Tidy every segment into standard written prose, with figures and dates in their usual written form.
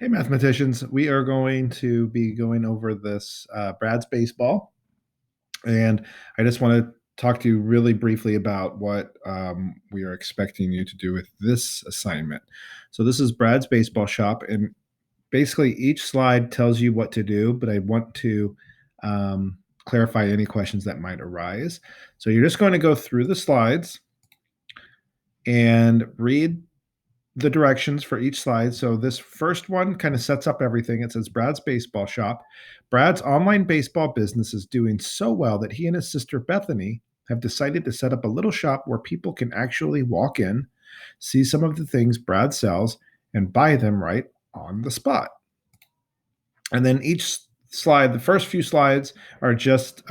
Hey, mathematicians, we are going to be going over this Brad's baseball. And I just want to talk to you really briefly about what we are expecting you to do with this assignment. So, this is Brad's baseball shop. And basically, each slide tells you what to do, but I want to clarify any questions that might arise. So, you're just going to go through the slides and read the directions for each slide. So this first one kind of sets up everything. It says Brad's Baseball Shop. Brad's online baseball business is doing so well that he and his sister Bethany have decided to set up a little shop where people can actually walk in, see some of the things Brad sells, and buy them right on the spot. And then each slide, the first few slides are just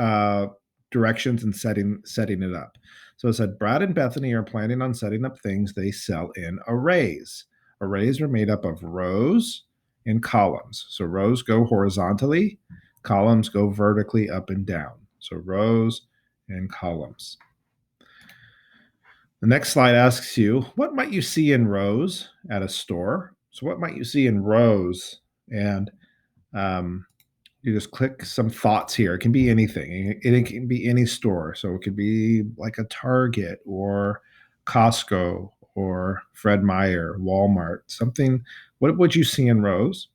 directions and setting it up. So it said Brad and Bethany are planning on setting up things they sell in arrays. Arrays are made up of rows and columns. So rows go horizontally, columns go vertically up and down. So rows and columns. The next slide asks you, what might you see in rows at a store? So what might you see in rows? And um, you just click some thoughts here. It can be anything. It can be any store. So it could be like a Target or Costco or Fred Meyer, Walmart, something. What would you see in rows?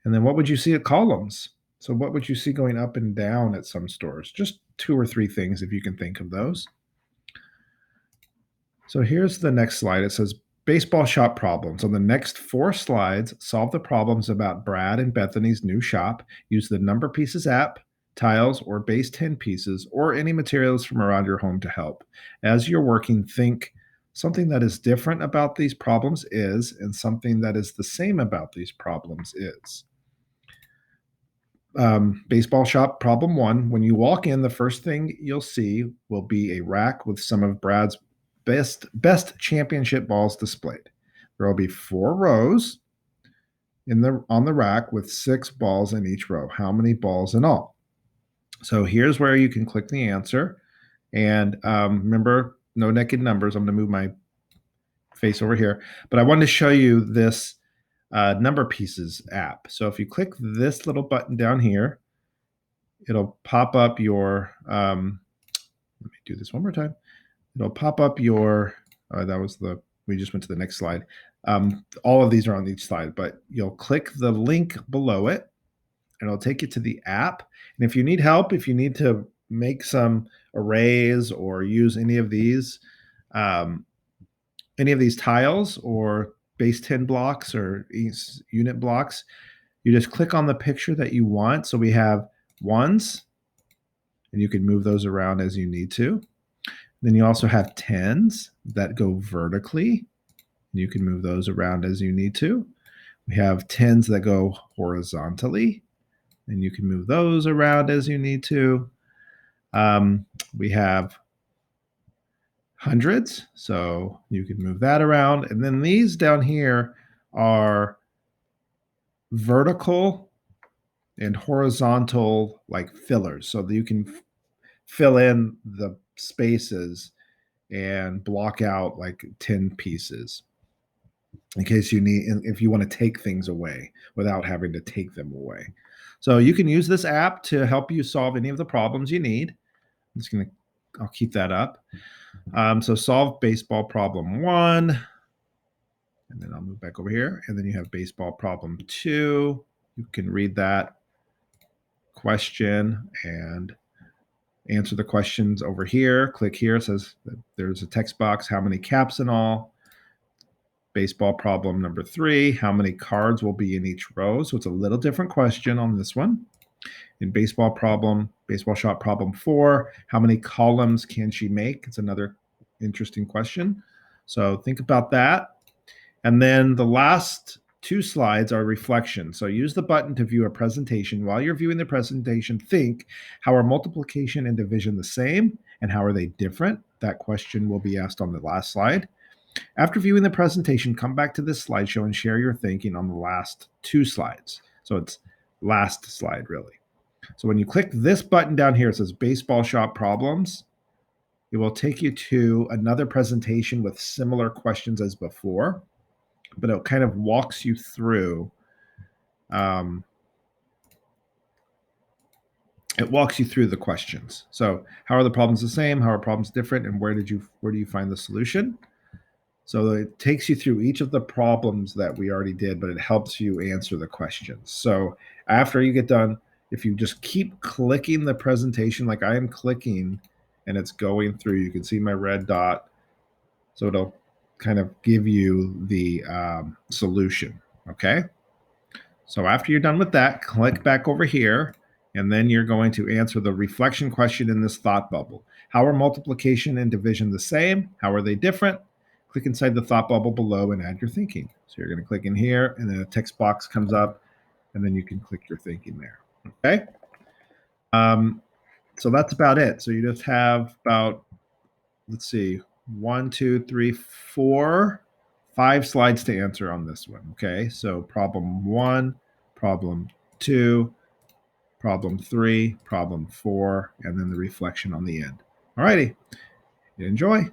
And then what would you see at columns? So what would you see going up and down at some stores? Just two or three things if you can think of those. So here's the next slide. It says baseball shop problems. On the next four slides, solve the problems about Brad and Bethany's new shop. Use the number pieces app, tiles, or base 10 pieces, or any materials from around your home to help. As you're working, think something that is different about these problems is, and something that is the same about these problems is. Baseball shop problem one. When you walk in, the first thing you'll see will be a rack with some of Brad's best championship balls displayed. There will be four rows in the on the rack with six balls in each row. How many balls in all? So here's where you can click the answer. And remember, no naked numbers. I'm going to move my face over here, but I wanted to show you this number pieces app. So if you click this little button down here, it'll pop up your let me do this one more time. It'll pop up your that was the we just went to the next slide. All of these are on each slide, but you'll click the link below it and it'll take you to the app. And if you need help, if you need to make some arrays or use um, any of these tiles or base 10 blocks or unit blocks, you just click on the picture that you want. So we have ones, and you can move those around as you need to. Then you also have tens that go vertically. You can move those around as you need to. We have tens that go horizontally, and you can move those around as you need to. We have hundreds, so you can move that around. And then these down here are vertical and horizontal like fillers, so that you can fill in the spaces and block out like 10 pieces in case you need if you want to take things away without having to take them away. So you can use this app to help you solve any of the problems you need. I'll keep that up. So solve baseball problem one, and then I'll move back over here, and then you have baseball problem two. You can read that question and answer the questions over here. Click here. It says that there's a text box. How many caps in all? Baseball problem number three, how many cards will be in each row? So it's a little different question on this one. In baseball shop problem four, how many columns can she make? It's another interesting question. So think about that. And then the last two slides are reflections. So use the button to view a presentation. While you're viewing the presentation, think, how are multiplication and division the same? And how are they different? That question will be asked on the last slide. After viewing the presentation, come back to this slideshow and share your thinking on the last two slides. So it's last slide, really. So when you click this button down here, it says Baseball Shop Problems. It will take you to another presentation with similar questions as before, but it kind of walks you through It walks you through the questions. So how are the problems the same? How are problems different? And where do you find the solution? So it takes you through each of the problems that we already did, but it helps you answer the questions. So after you get done, if you just keep clicking the presentation like I am clicking and it's going through, you can see my red dot. So it'll kind of give you the solution. Okay. So after you're done with that, click back over here, and then you're going to answer the reflection question in this thought bubble. How are multiplication and division the same? How are they different? Click inside the thought bubble below and add your thinking. So you're going to click in here, and then a text box comes up, and then you can click your thinking there. Okay. So that's about it. So you just have about, let's see, 1, 2, 3, 4, 5 slides to answer on this one. Okay. So problem 1, problem 2, problem 3, problem 4, and then the reflection on the end. All righty. Enjoy.